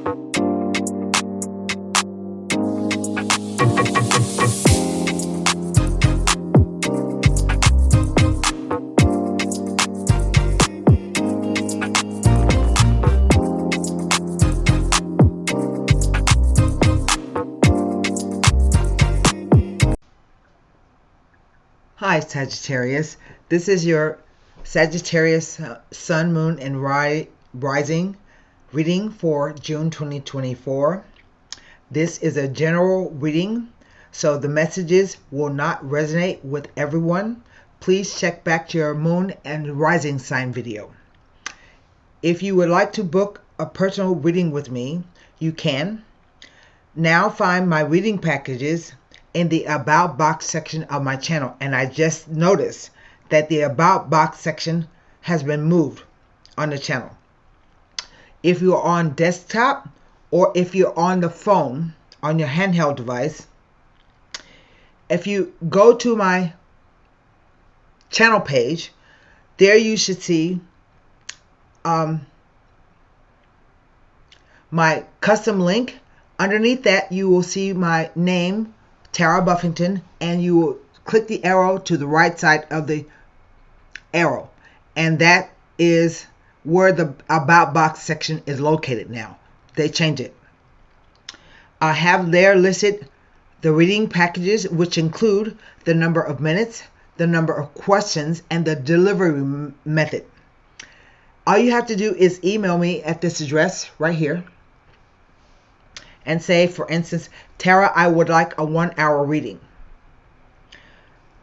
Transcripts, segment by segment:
Hi Sagittarius, this is your Sagittarius Sun, Moon, and Rising reading for June 2024. This is a general reading, so the messages will not resonate with everyone. Please check back to your Moon and Rising sign video. If you would like to book a personal reading with me, you can. Now find my reading packages in the About box section of my channel, and I just noticed that the About box section has been moved on the channel. If you're on desktop or if you're on the phone, on your handheld device, if you go to my channel page, there you should see my custom link. Underneath that, you will see my name, Tara Buffington, and you will click the arrow to the right side of the arrow, and that is where the About box section is located now. They changed it. I have there listed the reading packages, which include the number of minutes, the number of questions, and the delivery method. All you have to do is email me at this address right here and say, for instance, Tara, I would like a 1-hour reading,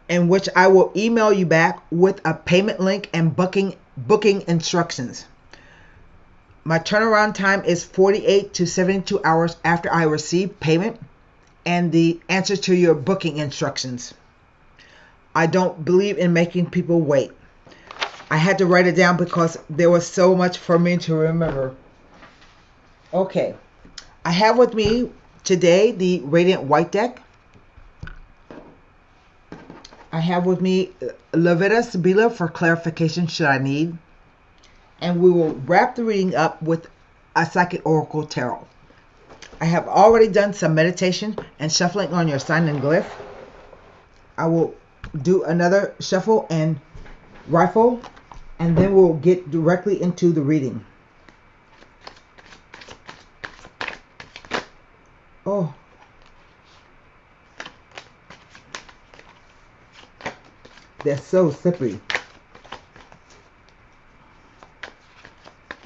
in which I will email you back with a payment link and booking instructions. My turnaround time is 48 to 72 hours after I receive payment and the answer to your booking instructions. I don't believe in making people wait. I had to write it down because there was so much for me to remember. Okay. I have with me today the Radiant White deck. I have with me Levita Sibila for clarification should I need. And we will wrap the reading up with a Psychic Oracle Tarot. I have already done some meditation and shuffling on your sign and glyph. I will do another shuffle and rifle, and then we'll get directly into the reading. Oh. They're so slippery.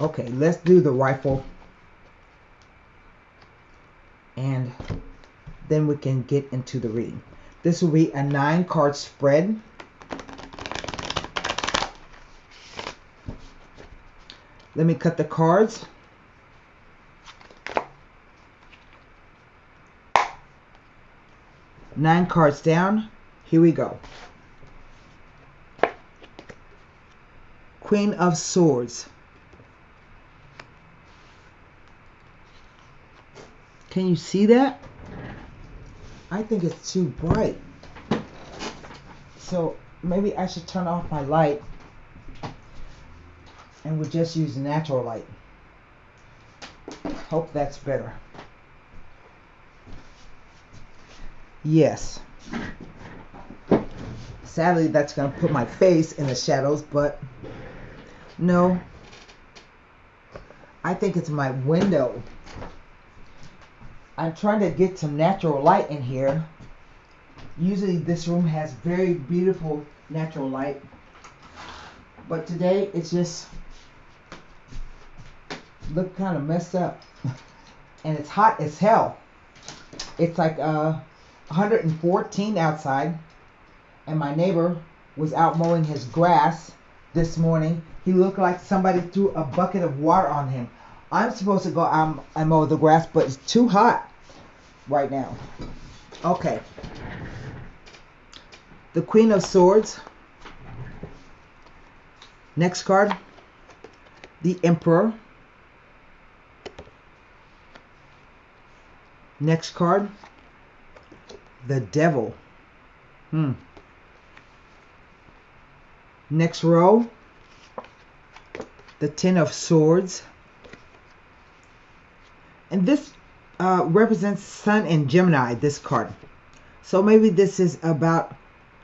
Okay, let's do the rifle. And then we can get into the reading. This will be a 9-card spread. Let me cut the cards. Nine cards down. Here we go. Queen of Swords. Can you see that? I think it's too bright. So maybe I should turn off my light and we'll just use natural light. Hope that's better. Yes. Sadly, that's going to put my face in the shadows, but no. I think it's my window. I'm trying to get some natural light in here. Usually this room has very beautiful natural light, but today it's just look kind of messed up. And it's hot as hell. It's like 114 outside, and my neighbor was out mowing his grass this morning. He looked like somebody threw a bucket of water on him. I'm supposed to go out and mow the grass, but it's too hot right now. Okay. The Queen of Swords. Next card, the Emperor. Next card, the Devil. Next row, the Ten of Swords. And this represents Sun and Gemini, this card. So maybe this is about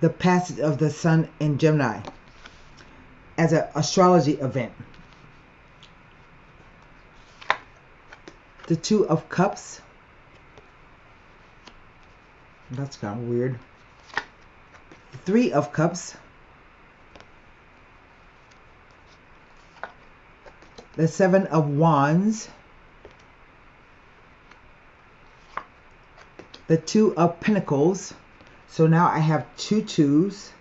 the passage of the Sun in Gemini as an astrology event. The Two of Cups. That's kind of weird. The Three of Cups. The Seven of Wands. The Two of Pentacles. So now I have two twos.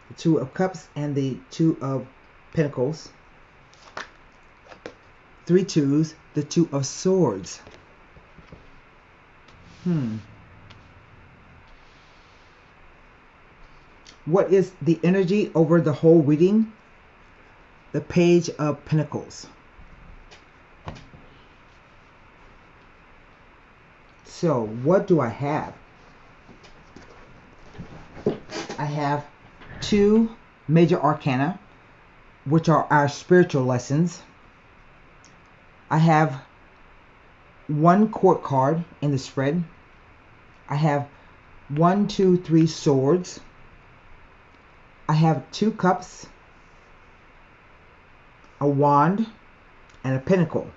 The Two of Cups and the Two of Pentacles. Three twos. The Two of Swords. What is the energy over the whole reading? The Page of Pentacles. So, what do I have? I have two major arcana, which are our spiritual lessons. I have one court card in the spread. I have 1, 2, 3 swords. I have 2 cups, a wand, and a pentacle.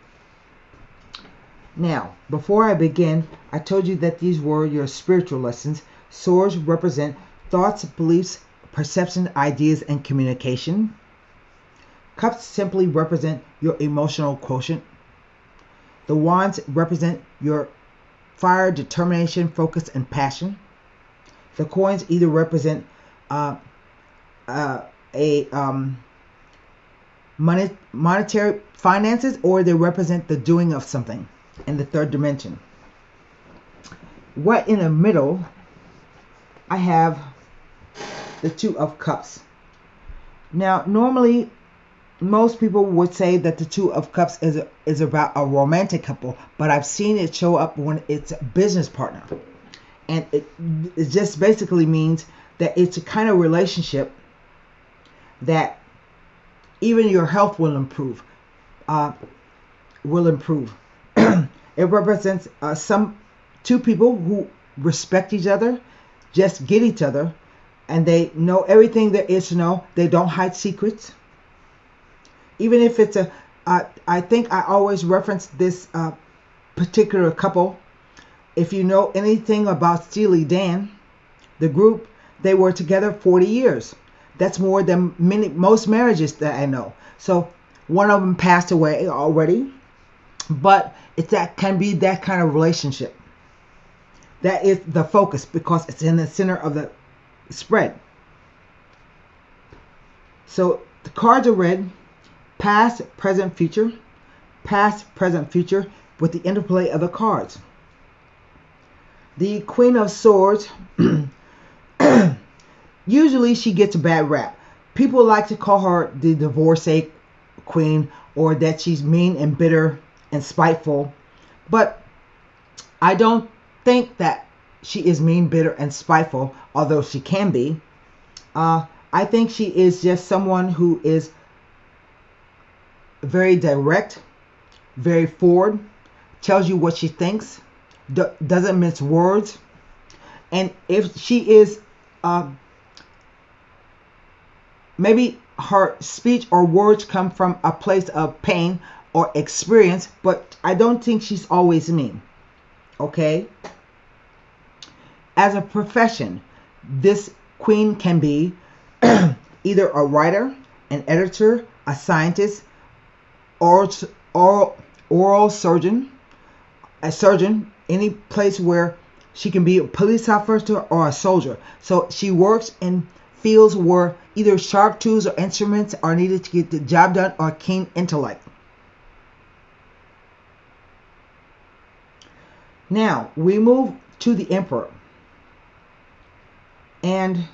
Now, before I begin, I told you that these were your spiritual lessons. Swords represent thoughts, beliefs, perception, ideas, and communication. Cups simply represent your emotional quotient. The wands represent your fire, determination, focus, and passion. The coins either represent monetary finances, or they represent the doing of something in the third dimension. What in the middle, I have the Two of Cups. Now, normally, most people would say that the Two of Cups is about a romantic couple, but I've seen it show up when it's a business partner. And it just basically means that it's a kind of relationship that even your health will improve. It represents two people who respect each other, just get each other, and they know everything there is to know. They don't hide secrets. Even if it's I think I always reference this particular couple. If you know anything about Steely Dan, the group, they were together 40 years. That's more than most marriages that I know. So one of them passed away already, but can be that kind of relationship. That is the focus because it's in the center of the spread. So the cards are read. Past, present, future. Past, present, future with the interplay of the cards. The Queen of Swords, usually she gets a bad rap. People like to call her the divorcee queen, or that she's mean and bitter and spiteful. But I don't think that she is mean, bitter, and spiteful, although she can be. I think she is just someone who is very direct, very forward, tells you what she thinks, doesn't mince words. And if she is, maybe her speech or words come from a place of pain or experience, but I don't think she's always mean. Okay? As a profession, this queen can be either a writer, an editor, a scientist, oral surgeon, a surgeon, any place where she can be a police officer or a soldier. So she works in fields where either sharp tools or instruments are needed to get the job done, or keen intellect. Now we move to the Emperor. And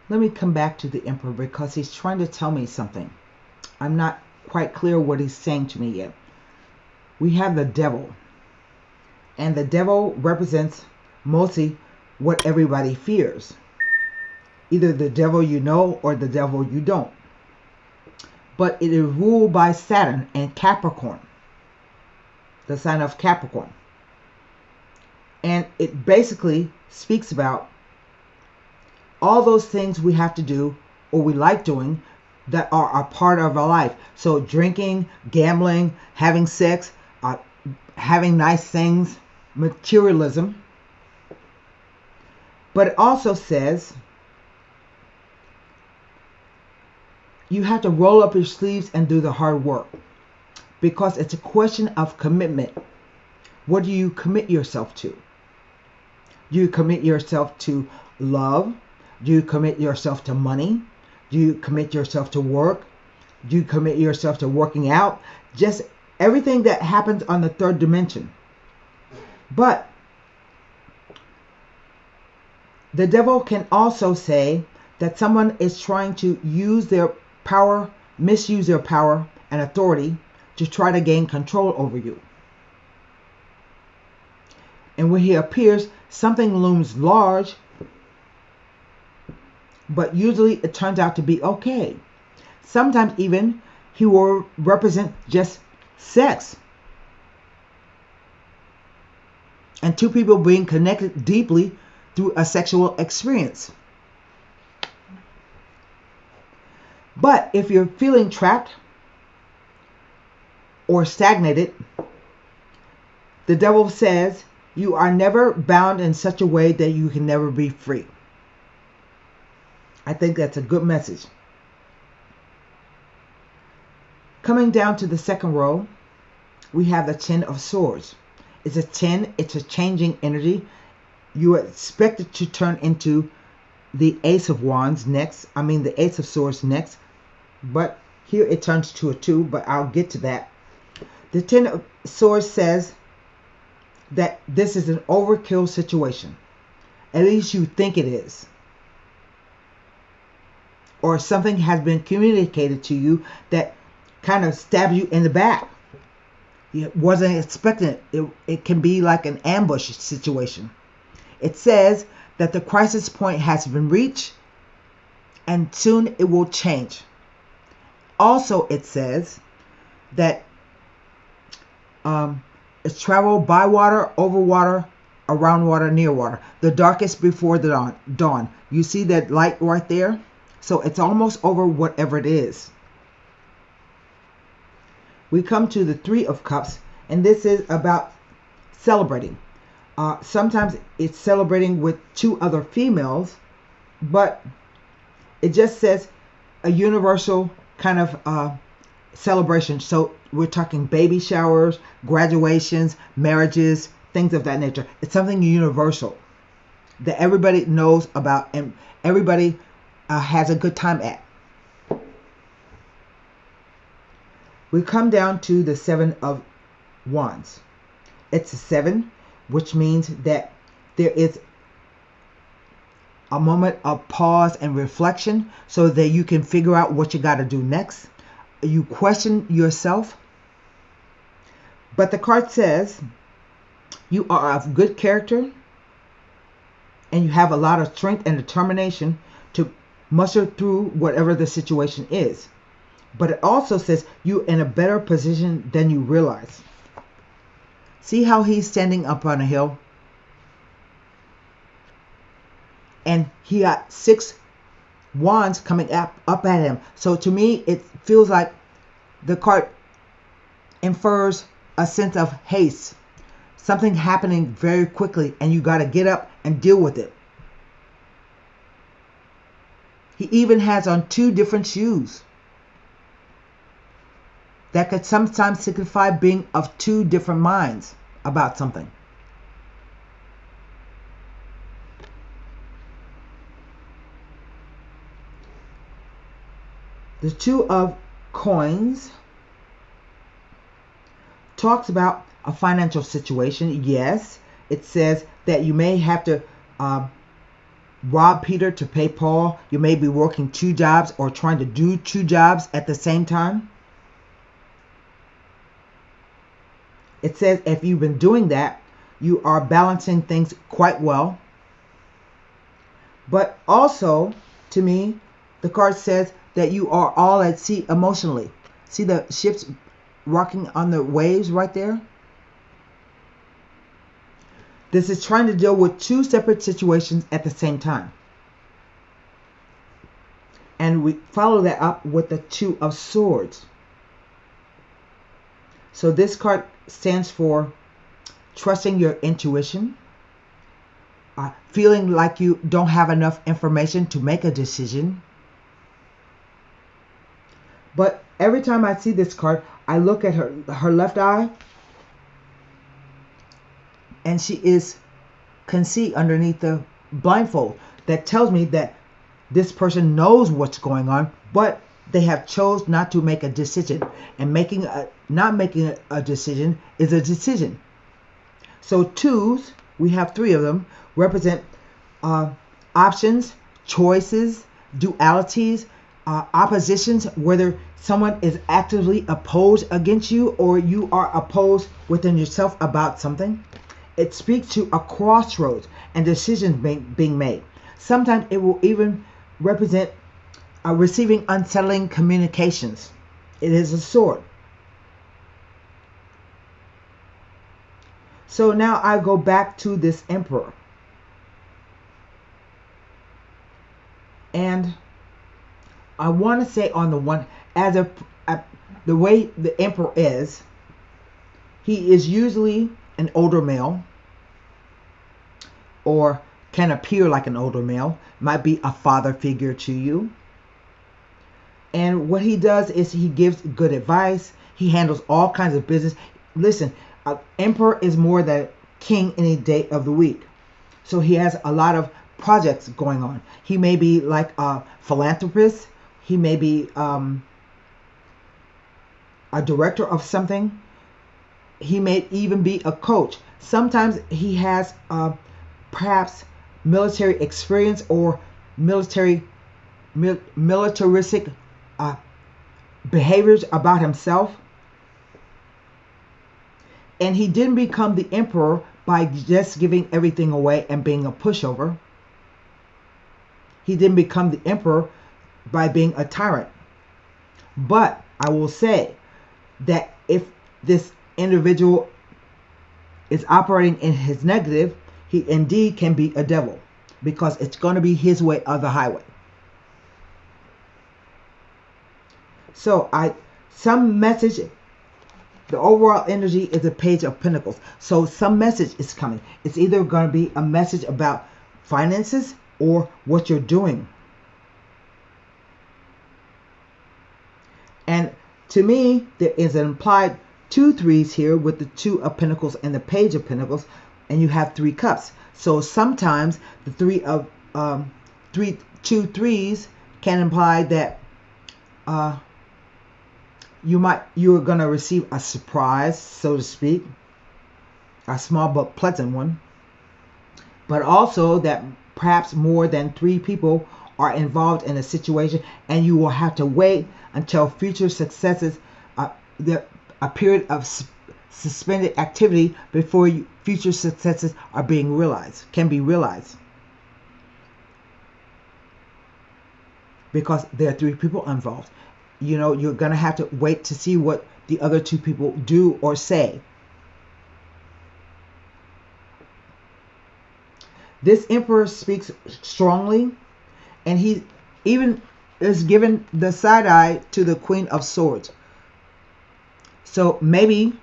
let me come back to the Emperor because he's trying to tell me something. I'm not quite clear what he's saying to me yet. We have the Devil. And the Devil represents mostly what everybody fears. Either the devil you know or the devil you don't. But it is ruled by Saturn and Capricorn, the sign of Capricorn. And it basically speaks about all those things we have to do or we like doing that are a part of our life. So drinking, gambling, having sex, having nice things, materialism. But it also says you have to roll up your sleeves and do the hard work, because it's a question of commitment. What do you commit yourself to? Do you commit yourself to love? Do you commit yourself to money? Do you commit yourself to work? Do you commit yourself to working out? Just everything that happens on the third dimension. But the devil can also say that someone is trying to use their power, misuse their power and authority to try to gain control over you. And when he appears, something looms large, but usually it turns out to be okay. Sometimes even he will represent just sex. And two people being connected deeply through a sexual experience. But if you're feeling trapped or stagnated, the devil says you are never bound in such a way that you can never be free. I think that's a good message. Coming down to the second row, we have the 10 of Swords. It's a 10, it's a changing energy. You expect it to turn into the Ace of Wands next. The Ace of Swords next. But here it turns to a 2, but I'll get to that. The 10 of Swords says that this is an overkill situation. At least you think it is. Or something has been communicated to you that kind of stabs you in the back. You wasn't expecting it. It can be like an ambush situation. It says that the crisis point has been reached and soon it will change. Also, it says that it's travel by water, over water, around water, near water. The darkest before the dawn. You see that light right there? So it's almost over whatever it is. We come to the 3 of Cups, and this is about celebrating. Sometimes it's celebrating with 2 other females, but it just says a universal kind of celebration. So we're talking baby showers, graduations, marriages, things of that nature. It's something universal that everybody knows about and everybody has a good time at. We come down to the 7 of Wands. It's a 7, which means that there is a moment of pause and reflection so that you can figure out what you got to do next. You question yourself. But the card says you are of good character and you have a lot of strength and determination to muster through whatever the situation is. But it also says you're in a better position than you realize. See how he's standing up on a hill? And he got 6 wands coming up at him. So to me, it feels like the card infers a sense of haste. Something happening very quickly and you got to get up and deal with it. He even has on 2 different shoes. That could sometimes signify being of 2 different minds about something. The 2 of Coins talks about a financial situation. Yes, it says that you may have to rob Peter to pay Paul. You may be working 2 jobs or trying to do 2 jobs at the same time. It says if you've been doing that, you are balancing things quite well. But also, to me, the card says that you are all at sea emotionally. See the ships rocking on the waves right there? This is trying to deal with two separate situations at the same time. And we follow that up with the Two of Swords. So this card stands for trusting your intuition, feeling like you don't have enough information to make a decision. But every time I see this card, I look at her left eye, and she can see underneath the blindfold. That tells me that this person knows what's going on, but they have chose not to make a decision. And not making a decision is a decision. So twos, we have three of them, represent options, choices, dualities, oppositions, whether someone is actively opposed against you or you are opposed within yourself about something. It speaks to a crossroads and decisions being made. Sometimes it will even represent receiving unsettling communications. It is a sword. So now I go back to this Emperor. And I want to say on the one, the way the Emperor is, he is usually an older male, or can appear like an older male, might be a father figure to you. And what he does is he gives good advice. He handles all kinds of business. Listen, Emperor is more than king any day of the week. So he has a lot of projects going on. He may be like a philanthropist. He may be a director of something. He may even be a coach. Sometimes he has perhaps military experience or militaristic behaviors about himself. And he didn't become the emperor by just giving everything away and being a pushover. He didn't become the emperor by being a tyrant. But I will say that if this individual is operating in his negative, he indeed can be a devil, because it's going to be his way or the highway. So some message, the overall energy is a Page of Pentacles. So some message is coming. It's either going to be a message about finances or what you're doing. And to me, there is an implied 2 3s here with the Two of Pentacles and the Page of Pentacles, and you have 3 cups. So sometimes the 2 3s can imply that you're going to receive a surprise, so to speak, a small but pleasant one, but also that perhaps more than 3 people are involved in a situation, and you will have to wait until future successes, a period of suspended activity before future successes are being realized, can be realized. Because there are 3 people involved. You know, you're going to have to wait to see what the other 2 people do or say. This emperor speaks strongly, and he even is given the side eye to the Queen of Swords. So maybe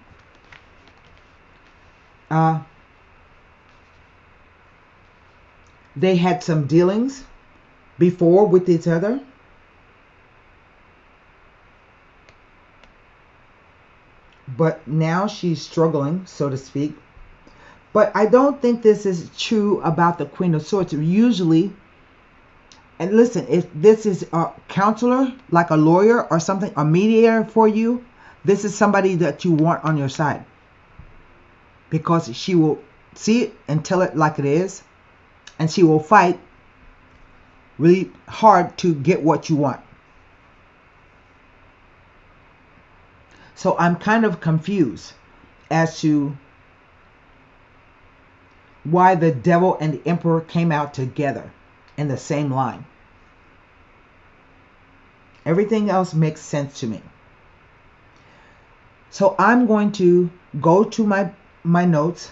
they had some dealings before with each other. But now she's struggling, so to speak. But I don't think this is true about the Queen of Swords. Usually, and listen, if this is a counselor, like a lawyer or something, a mediator for you, this is somebody that you want on your side. Because she will see it and tell it like it is. And she will fight really hard to get what you want. So I'm kind of confused as to why the devil and the emperor came out together. in the same line. Everything else makes sense to me. So I'm going to go to my notes.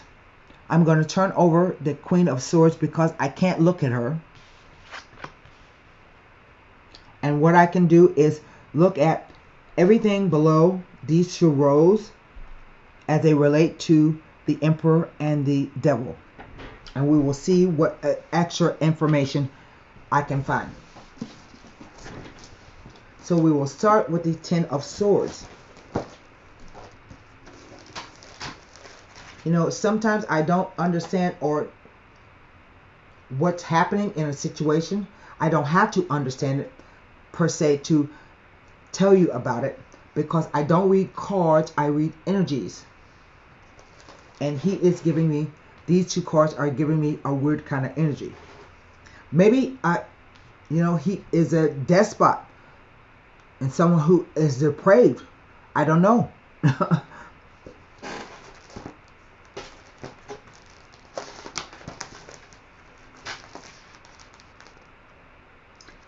I'm going to turn over the Queen of Swords because I can't look at her. And what I can do is look at everything below these two rows as they relate to the Emperor and the Devil. And we will see what extra information I can find. So we will start with the Ten of Swords. You know, sometimes I don't understand or what's happening in a situation. I don't have to understand it per se to tell you about it, because I don't read cards, I read energies. And he is giving me, these two cards are giving me a weird kind of energy. Maybe he is a despot and someone who is depraved. I don't know.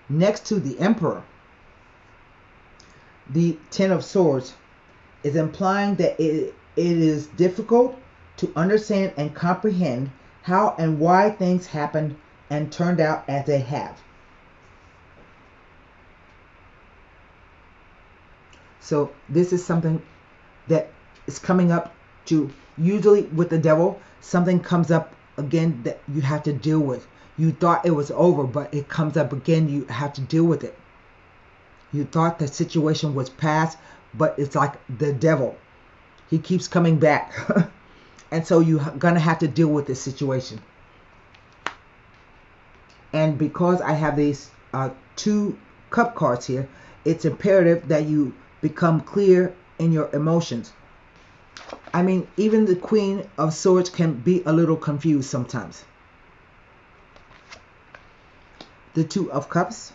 Next to the Emperor, the Ten of Swords is implying that it is difficult to understand and comprehend how and why things happened and turned out as they have. So this is something that is coming up to, usually with the Devil, something comes up again that you have to deal with. You thought it was over, but it comes up again. You have to deal with it. You thought the situation was past, but it's like the Devil. He keeps coming back. And so you're going to have to deal with this situation. And because I have these two cup cards here, it's imperative that you become clear in your emotions. I mean, even the Queen of Swords can be a little confused sometimes. The Two of Cups.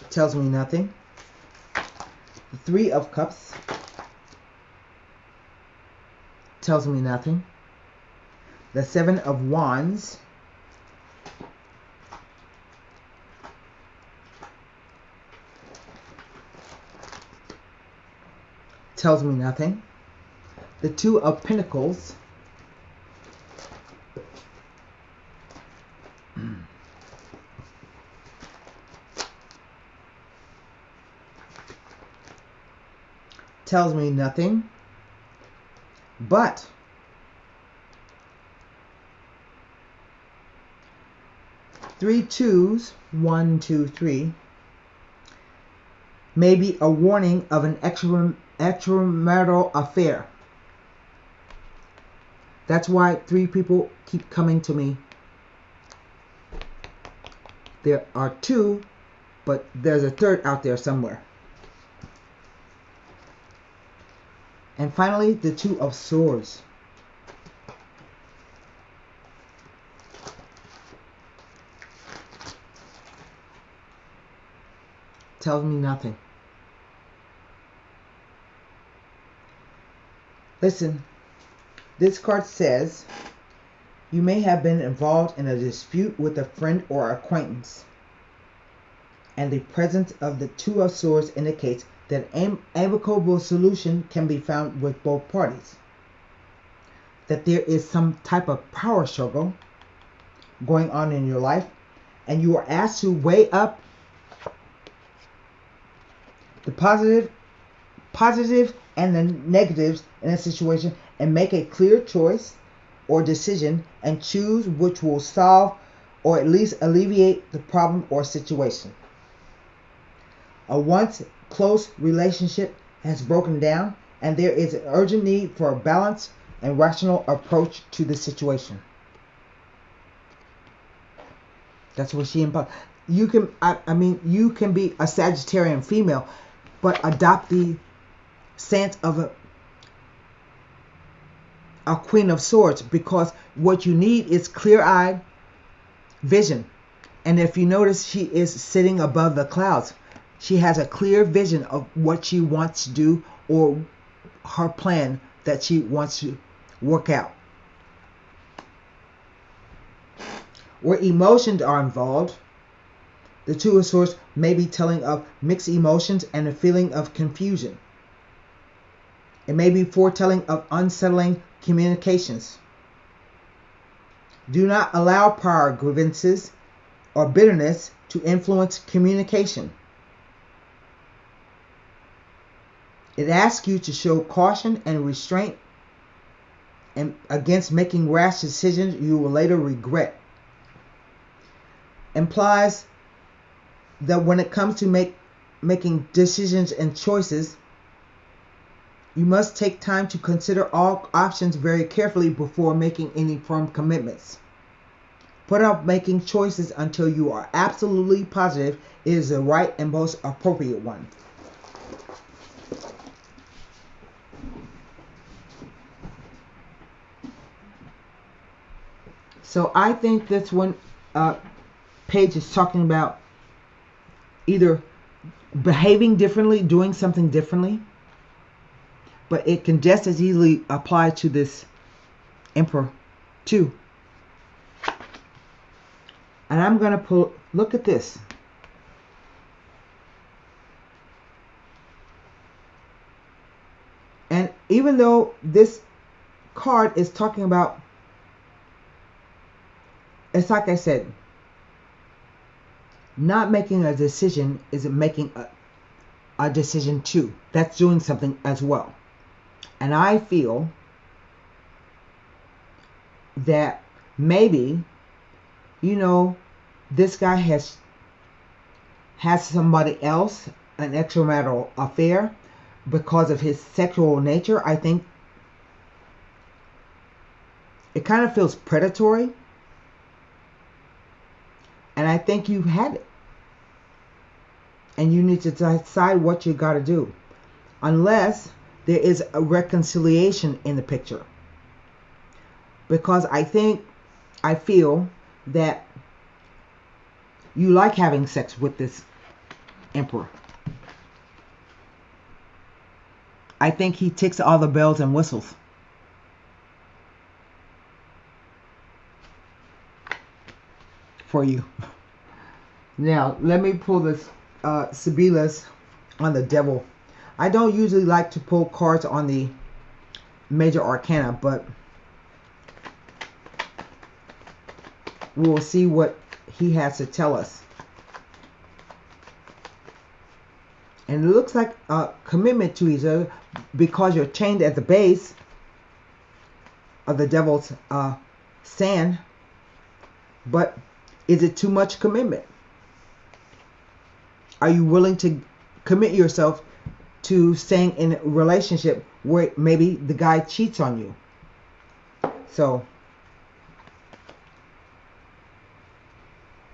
Tells me nothing. The Three of Cups. Tells me nothing. The Seven of Wands. Tells me nothing. The Two of Pentacles. Tells me nothing. But three twos, 1, 2, 3, may be a warning of an extramarital affair. That's why three people keep coming to me. There are two, but there's a third out there somewhere. And finally, the Two of Swords. Tells me nothing. Listen, this card says you may have been involved in a dispute with a friend or acquaintance, and the presence of the Two of Swords indicates that an amicable solution can be found with both parties. That there is some type of power struggle going on in your life, and you are asked to weigh up the positive and the negatives in a situation and make a clear choice or decision and choose which will solve or at least alleviate the problem or situation. A once close relationship has broken down, and there is an urgent need for a balanced and rational approach to the situation. That's what she implies. You can, you can be a Sagittarian female, but adopt the stance of a Queen of Swords, because what you need is clear-eyed vision. And if you notice, she is sitting above the clouds. She has a clear vision of what she wants to do or her plan that she wants to work out. Where emotions are involved, the Two of Swords may be telling of mixed emotions and a feeling of confusion. It may be foretelling of unsettling communications. Do not allow prior grievances or bitterness to influence communication. It asks you to show caution and restraint and against making rash decisions you will later regret. Implies that when it comes to making decisions and choices, you must take time to consider all options very carefully before making any firm commitments. Put off making choices until you are absolutely positive it is the right and most appropriate one. So I think this one page is talking about either behaving differently, doing something differently, but it can just as easily apply to this Emperor too. And I'm going to look at this. And even though this card is talking about, it's like I said, not making a decision is making a decision too. That's doing something as well. And I feel that maybe, you know, this guy has somebody else, an extramarital affair, because of his sexual nature. I think it kind of feels predatory. And I think you've had it. And you need to decide what you got to do. Unless there is a reconciliation in the picture. Because I feel that you like having sex with this Emperor. I think he ticks all the bells and whistles. For you. Now, let me pull this Sibylla's on the Devil. I don't usually like to pull cards on the Major Arcana, but we will see what he has to tell us. And it looks like a commitment to each other because you're chained at the base of the Devil's sand. But is it too much commitment? Are you willing to commit yourself to staying in a relationship where maybe the guy cheats on you? So,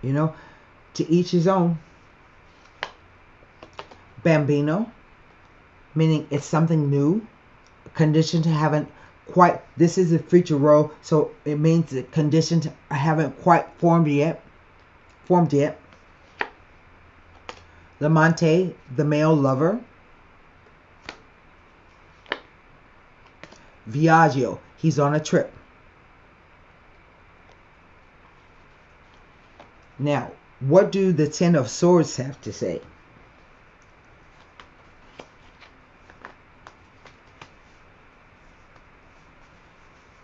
you know, to each his own. Bambino, meaning it's something new. Conditions haven't quite, this is a future role, so it means the conditions haven't quite formed yet. Lamante, the male lover. Viaggio, he's on a trip. Now, what do the Ten of Swords have to say?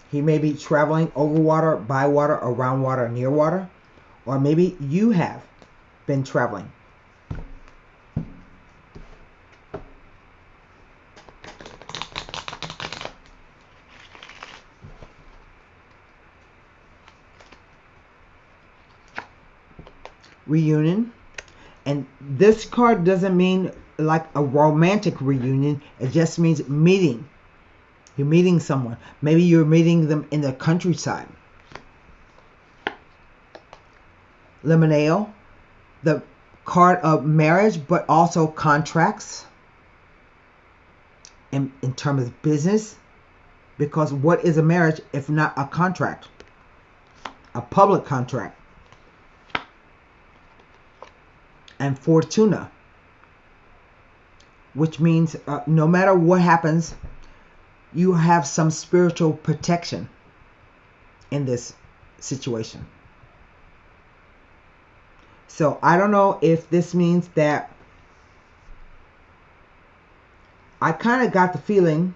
He may be traveling over water, by water, around water, near water. Or maybe you have been traveling. Reunion. And this card doesn't mean like a romantic reunion. It just means meeting. You're meeting someone. Maybe you're meeting them in the countryside. Limoneo, the card of marriage, but also contracts in terms of business. Because what is a marriage if not a contract? A public contract. And Fortuna, which means no matter what happens, you have some spiritual protection in this situation. So I don't know if this means that, I kind of got the feeling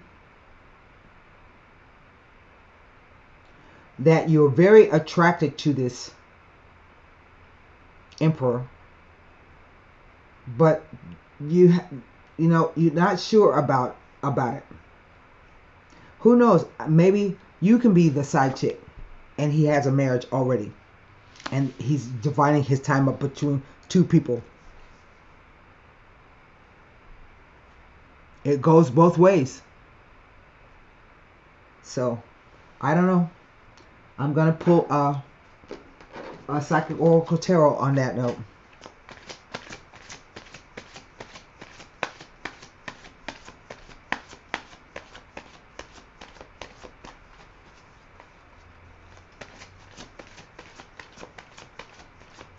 that you're very attracted to this Emperor, but you're not sure about it. Who knows? Maybe you can be the side chick and he has a marriage already and he's dividing his time up between two people. It goes both ways. So I don't know. I'm gonna pull a Psychic Oracle Tarot on that note.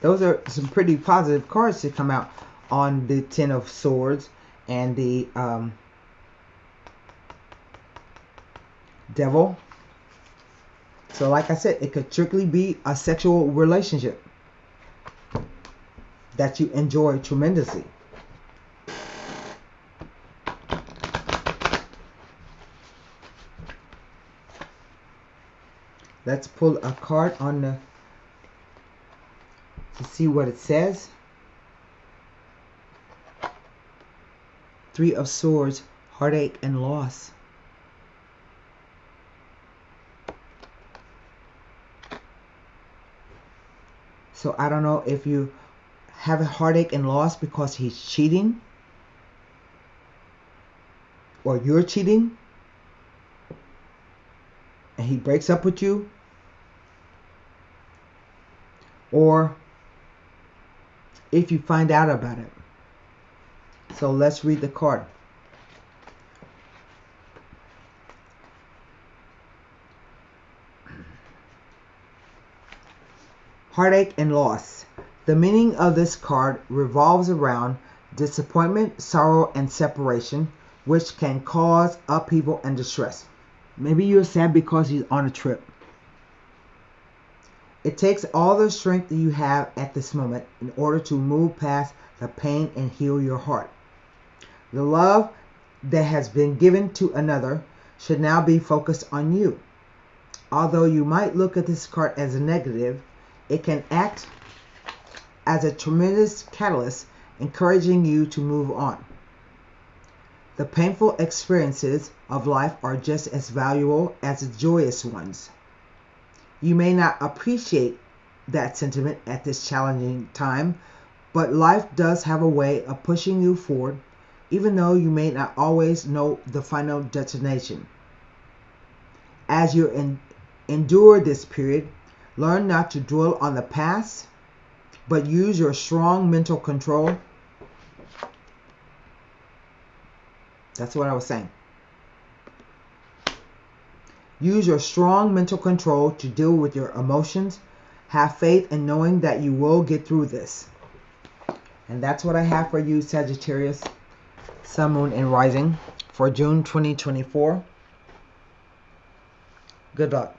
Those are some pretty positive cards to come out on the Ten of Swords and the Devil. So like I said, it could strictly be a sexual relationship that you enjoy tremendously. Let's pull a card on the to see what it says. Three of Swords, heartache and loss. So I don't know if you have a heartache and loss because he's cheating, or you're cheating, and he breaks up with you, or if you find out about it. So let's read the card. Heartache and loss. The meaning of this card revolves around disappointment, sorrow, and separation, which can cause upheaval and distress. Maybe you're sad because he's on a trip. It takes all the strength that you have at this moment in order to move past the pain and heal your heart. The love that has been given to another should now be focused on you. Although you might look at this card as a negative, it can act as a tremendous catalyst, encouraging you to move on. The painful experiences of life are just as valuable as the joyous ones. You may not appreciate that sentiment at this challenging time, but life does have a way of pushing you forward, even though you may not always know the final destination. As you endure this period, learn not to dwell on the past, but use your strong mental control. That's what I was saying. Use your strong mental control to deal with your emotions. Have faith in knowing that you will get through this. And that's what I have for you, Sagittarius, Sun, Moon, and Rising for June 2024. Good luck.